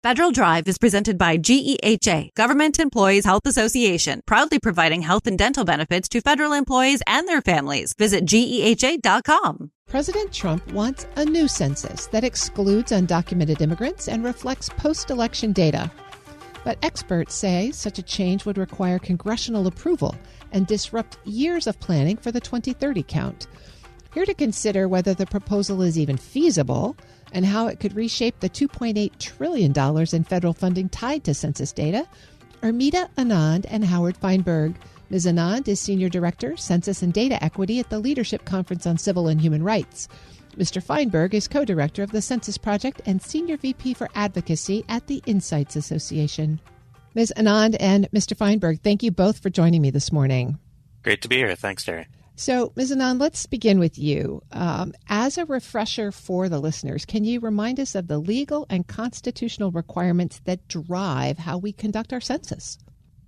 Federal Drive is presented by GEHA, Government Employees Health Association, proudly providing health and dental benefits to federal employees and their families. Visit GEHA.com. President Trump wants a new census that excludes undocumented immigrants and reflects post-election data. But experts say such a change would require congressional approval and disrupt years of planning for the 2030 count. Here to consider whether the proposal is even feasible and how it could reshape the $2.8 trillion in federal funding tied to census data are Meeta Anand and Howard Feinberg. Ms. Anand is Senior Director, Census and Data Equity at the Leadership Conference on Civil and Human Rights. Mr. Feinberg is co-director of the Census Project and Senior VP for Advocacy at the Insights Association. Ms. Anand and Mr. Feinberg, thank you both for joining me this morning. Great to be here. Thanks, Terry. So, Ms. Anand, let's begin with you. As a refresher for the listeners, can you remind us of the legal and constitutional requirements that drive how we conduct our census?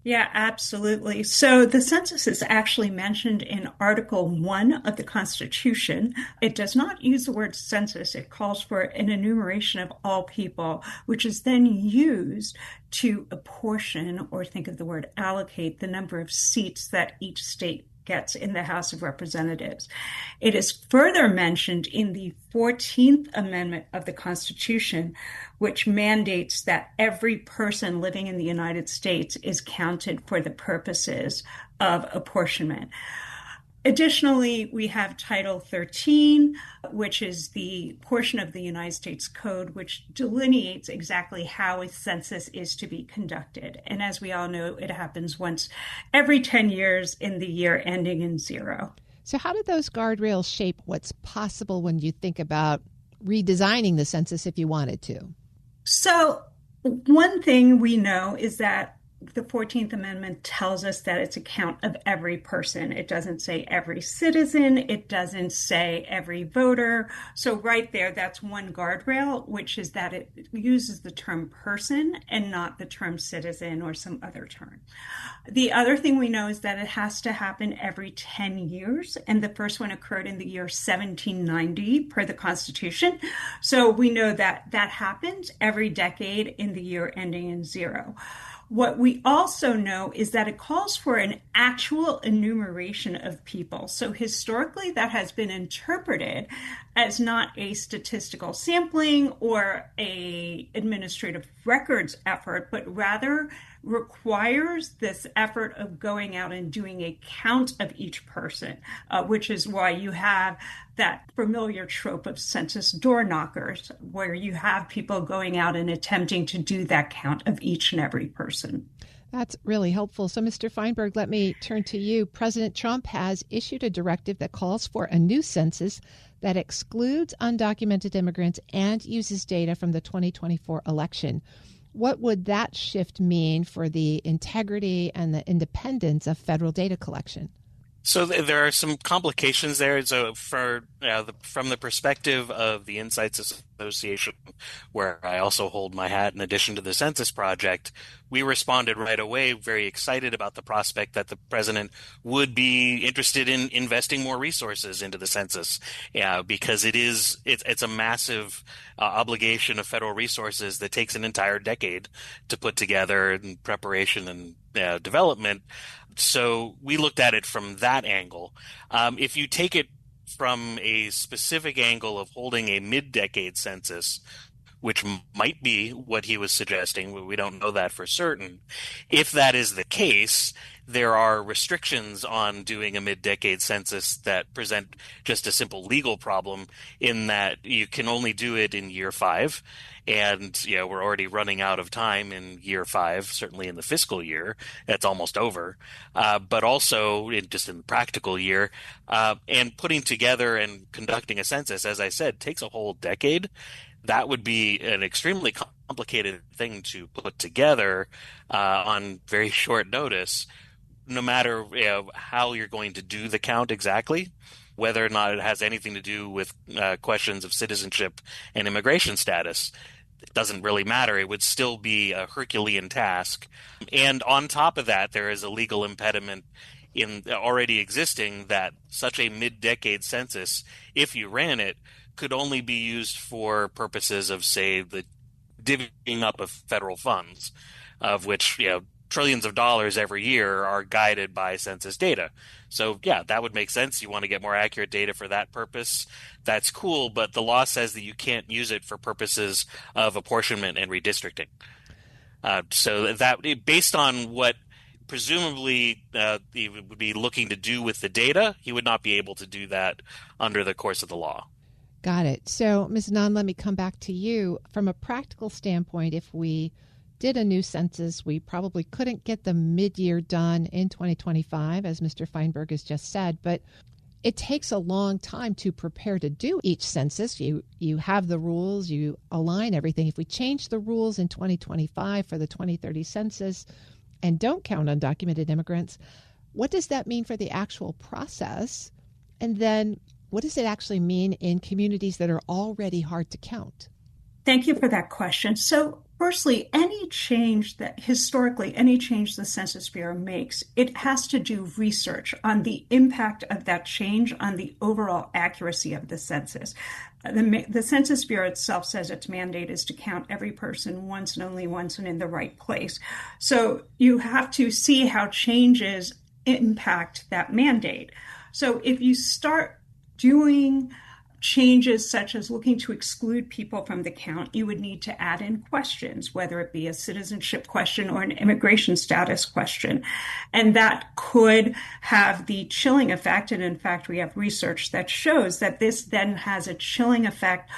Yeah, absolutely. So the census is actually mentioned in Article 1 of the Constitution. It does not use the word census. It calls for an enumeration of all people, which is then used to apportion, or think of the word allocate, the number of seats that each state gets in the House of Representatives. It is further mentioned in the 14th Amendment of the Constitution, which mandates that every person living in the United States is counted for the purposes of apportionment. Additionally, we have Title 13, which is the portion of the United States Code which delineates exactly how a census is to be conducted. And as we all know, it happens once every 10 years in the year ending in 0. So how do those guardrails shape what's possible when you think about redesigning the census if you wanted to? So one thing we know is that the 14th Amendment tells us that it's a count of every person. It doesn't say every citizen. It doesn't say every voter. So right there, that's one guardrail, which is that it uses the term person and not the term citizen or some other term. The other thing we know is that it has to happen every 10 years. And the first one occurred in the year 1790 per the Constitution. So we know that that happens every decade in the year ending in 0. What we also know is that it calls for an actual enumeration of people. So historically, that has been interpreted as not a statistical sampling or a administrative records effort, but rather requires this effort of going out and doing a count of each person, which is why you have that familiar trope of census door knockers, where you have people going out and attempting to do that count of each and every person. That's really helpful. So, Mr. Feinberg, let me turn to you. President Trump has issued a directive that calls for a new census that excludes undocumented immigrants and uses data from the 2024 election. What would that shift mean for the integrity and the independence of federal data collection? So there are some complications there. So from the perspective of the Insights Association, where I also hold my hat in addition to the Census Project, we responded right away, very excited about the prospect that the president would be interested in investing more resources into the census, because it's a massive obligation of federal resources that takes an entire decade to put together in preparation and development. So we looked at it from that angle. If you take it from a specific angle of holding a mid-decade census, which might be what he was suggesting, we don't know that for certain. If that is the case, there are restrictions on doing a mid-decade census that present just a simple legal problem in that you can only do it in year 5. And, we're already running out of time in year 5, certainly in the fiscal year. That's almost over. But also just in the practical year. And putting together and conducting a census, as I said, takes a whole decade. That would be an extremely complicated thing to put together on very short notice, no matter how you're going to do the count exactly, whether or not it has anything to do with questions of citizenship and immigration status. It doesn't really matter. It would still be a Herculean task. And on top of that, there is a legal impediment in already existing that such a mid-decade census, if you ran it, could only be used for purposes of, say, the divvying up of federal funds, of which, trillions of dollars every year are guided by census data. So yeah, that would make sense. You want to get more accurate data for that purpose. That's cool, but the law says that you can't use it for purposes of apportionment and redistricting. So that, based on what presumably he would be looking to do with the data, he would not be able to do that under the course of the law. Got it. So, Ms. Anand, let me come back to you. From a practical standpoint, if we did a new census, we probably couldn't get the mid-year done in 2025, as Mr. Feinberg has just said, but it takes a long time to prepare to do each census. You have the rules, you align everything. If we change the rules in 2025 for the 2030 census and don't count undocumented immigrants, what does that mean for the actual process? And then what does it actually mean in communities that are already hard to count? Thank you for that question. So firstly, any change the Census Bureau makes, it has to do research on the impact of that change on the overall accuracy of the census. The Census Bureau itself says its mandate is to count every person once and only once and in the right place. So you have to see how changes impact that mandate. So if you start doing changes such as looking to exclude people from the count, you would need to add in questions, whether it be a citizenship question or an immigration status question. And that could have the chilling effect. And in fact, we have research that shows that this then has a chilling effect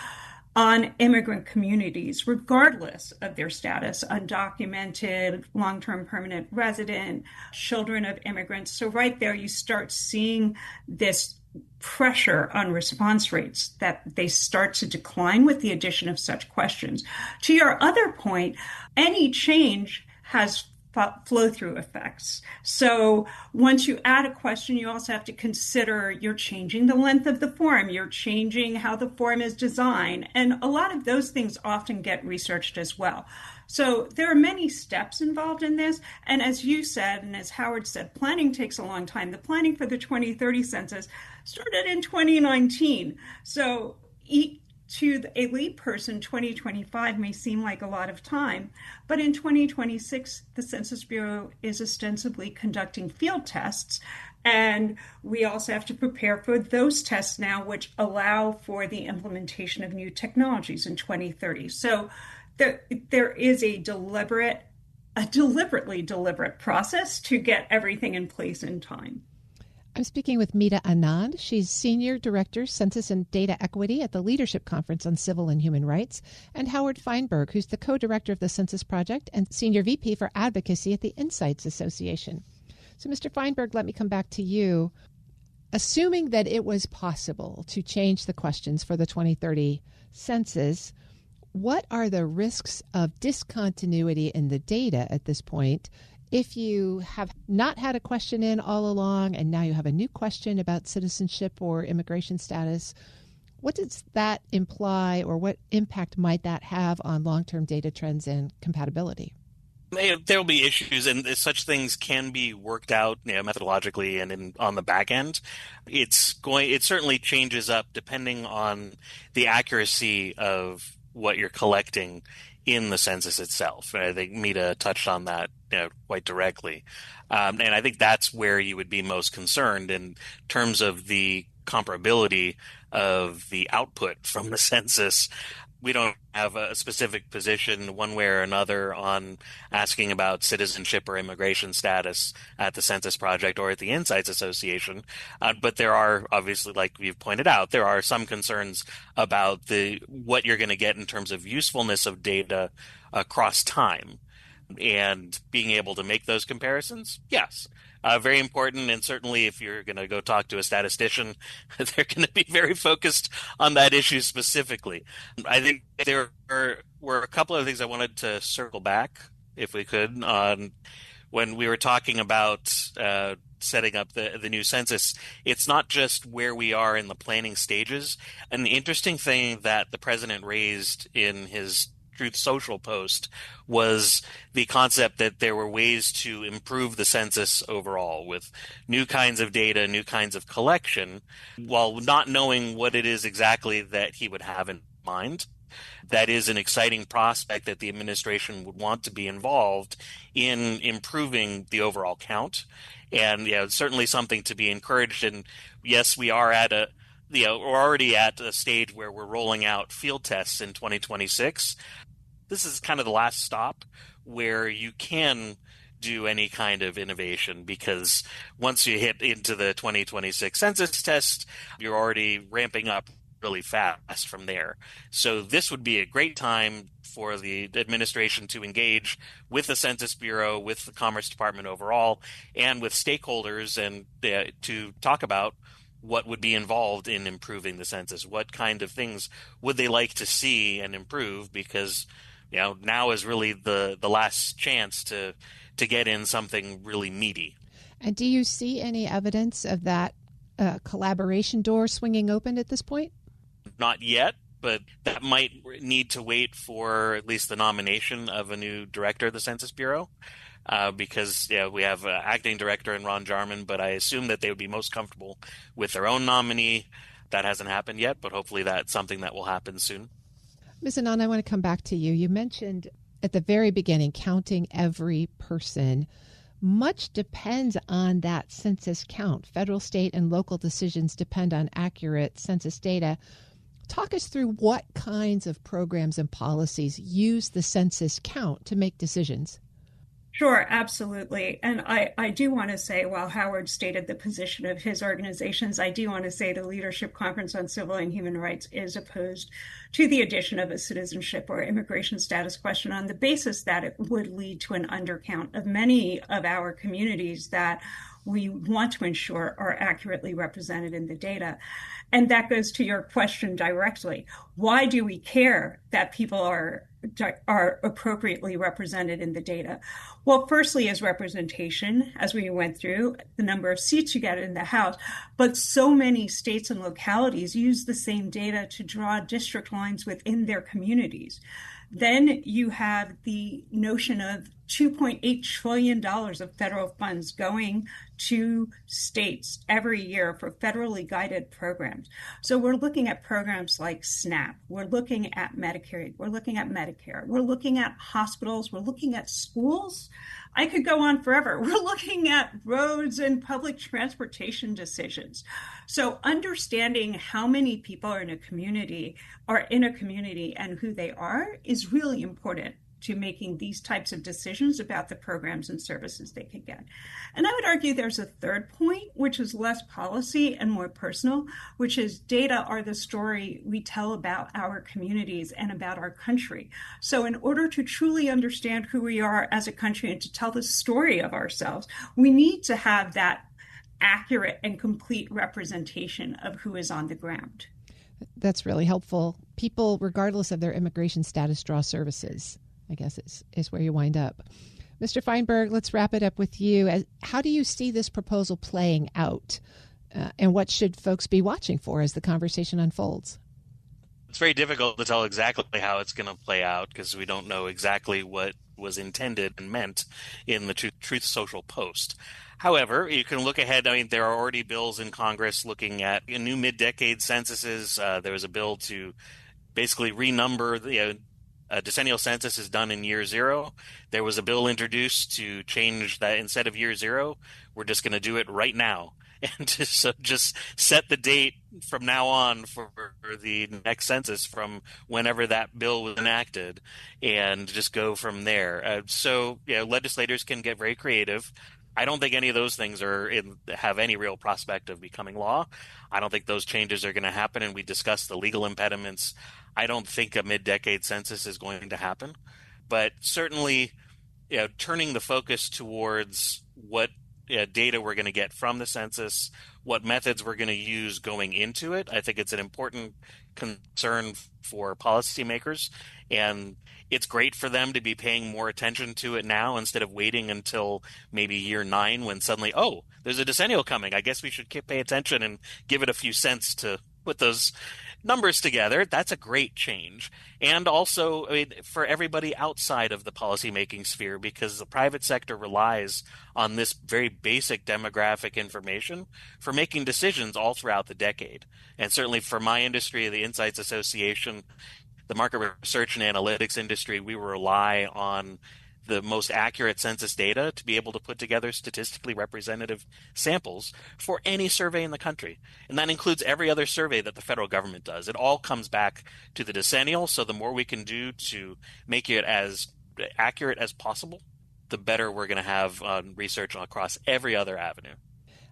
on immigrant communities, regardless of their status, undocumented, long-term permanent resident, children of immigrants. So right there, you start seeing this pressure on response rates, that they start to decline with the addition of such questions. To your other point, any change has flow-through effects. So once you add a question, you also have to consider you're changing the length of the form, you're changing how the form is designed, and a lot of those things often get researched as well. So there are many steps involved in this, and as you said, and as Howard said, planning takes a long time. The planning for the 2030 census started in 2019. So to a lay person, 2025 may seem like a lot of time, but in 2026, the Census Bureau is ostensibly conducting field tests, and we also have to prepare for those tests now, which allow for the implementation of new technologies in 2030. So there is a deliberately deliberate process to get everything in place in time. I'm speaking with Meeta Anand. She's Senior Director, Census and Data Equity at the Leadership Conference on Civil and Human Rights, and Howard Feinberg, who's the co-director of the Census Project and Senior VP for Advocacy at the Insights Association. So, Mr. Feinberg, let me come back to you. Assuming that it was possible to change the questions for the 2030 census, what are the risks of discontinuity in the data at this point? If you have not had a question in all along and now you have a new question about citizenship or immigration status, what does that imply, or what impact might that have on long-term data trends and compatibility? There will be issues, and such things can be worked out, methodologically and on the back end. It certainly changes up depending on the accuracy of what you're collecting in the census itself. I think Meeta touched on that quite directly. And I think that's where you would be most concerned in terms of the comparability of the output from the census. We don't have a specific position one way or another on asking about citizenship or immigration status at the Census Project or at the Insights Association. But there are, obviously, like you've pointed out, there are some concerns about what you're going to get in terms of usefulness of data across time. And being able to make those comparisons, yes. Very important, and certainly if you're going to go talk to a statistician, they're going to be very focused on that issue specifically. I think there were a couple of things I wanted to circle back, if we could, on when we were talking about setting up the new census. It's not just where we are in the planning stages. And the interesting thing that the president raised in his Truth Social post was the concept that there were ways to improve the census overall with new kinds of data, new kinds of collection, while not knowing what it is exactly that he would have in mind. that is an exciting prospect that the administration would want to be involved in improving the overall count. And it's certainly something to be encouraged. And yes, we are at we're already at a stage where we're rolling out field tests in 2026. This is kind of the last stop where you can do any kind of innovation, because once you hit into the 2026 census test, you're already ramping up really fast from there. So this would be a great time for the administration to engage with the Census Bureau, with the Commerce Department overall, and with stakeholders, and to talk about what would be involved in improving the census. What kind of things would they like to see and improve? Because now is really the last chance to get in something really meaty. And do you see any evidence of that collaboration door swinging open at this point? Not yet, but that might need to wait for at least the nomination of a new director of the Census Bureau, because we have an acting director in Ron Jarman, but I assume that they would be most comfortable with their own nominee. That hasn't happened yet, but hopefully that's something that will happen soon. Ms. Anand, I want to come back to you. You mentioned at the very beginning counting every person. Much depends on that census count. Federal, state, and local decisions depend on accurate census data. Talk us through what kinds of programs and policies use the census count to make decisions. Sure, absolutely. And I do want to say, while Howard stated the position of his organizations, I do want to say the Leadership Conference on Civil and Human Rights is opposed to the addition of a citizenship or immigration status question on the basis that it would lead to an undercount of many of our communities that we want to ensure are accurately represented in the data. And that goes to your question directly. Why do we care that people are appropriately represented in the data? Well, firstly, is representation, as we went through, the number of seats you get in the House. But so many states and localities use the same data to draw district lines within their communities. Then you have the notion of $2.8 trillion of federal funds going to states every year for federally guided programs. So we're looking at programs like SNAP. We're looking at Medicaid. We're looking at Medicare. We're looking at hospitals. We're looking at schools. I could go on forever. We're looking at roads and public transportation decisions. So understanding how many people are in a community and who they are is really important to making these types of decisions about the programs and services they could get. And I would argue there's a third point, which is less policy and more personal, which is data are the story we tell about our communities and about our country. So in order to truly understand who we are as a country and to tell the story of ourselves, we need to have that accurate and complete representation of who is on the ground. That's really helpful. People, regardless of their immigration status, draw services, I guess is where you wind up. Mr. Feinberg, let's wrap it up with you. How do you see this proposal playing out? And what should folks be watching for as the conversation unfolds? It's very difficult to tell exactly how it's going to play out because we don't know exactly what was intended and meant in the Truth Social post. However, you can look ahead. I mean, there are already bills in Congress looking at new mid-decade censuses. There was a bill to basically renumber a decennial census is done in year zero. There was a bill introduced to change that. Instead of year zero, we're just going to do it right now. And just set the date from now on for the next census from whenever that bill was enacted and just go from there. So legislators can get very creative. I don't think any of those things have any real prospect of becoming law. I don't think those changes are going to happen. And we discussed the legal impediments. I don't think a mid-decade census is going to happen. But certainly, turning the focus towards what data we're going to get from the census, what methods we're going to use going into it, I think it's an important concern for policymakers. And it's great for them to be paying more attention to it now instead of waiting until maybe year 9 when suddenly, there's a decennial coming. I guess we should pay attention and give it a few cents to put those numbers together. That's a great change. And also, for everybody outside of the policymaking sphere, because the private sector relies on this very basic demographic information for making decisions all throughout the decade. And certainly for my industry, the Insights Association, the market research and analytics industry, we rely on the most accurate census data to be able to put together statistically representative samples for any survey in the country. And that includes every other survey that the federal government does. It all comes back to the decennial. So the more we can do to make it as accurate as possible, the better we're going to have on research across every other avenue.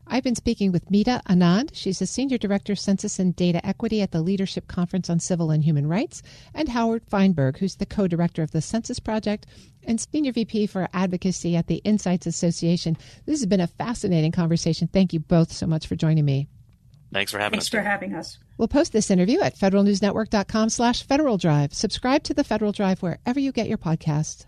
I've been speaking with Meeta Anand. She's a Senior Director, Census and Data Equity at the Leadership Conference on Civil and Human Rights, and Howard Feinberg, who's the co-director of the Census Project and Senior VP for Advocacy at the Insights Association. This has been a fascinating conversation. Thank you both so much for joining me. Thanks for having us. Thanks for having us. We'll post this interview at federalnewsnetwork.com/Federal Drive. Subscribe to the Federal Drive wherever you get your podcasts.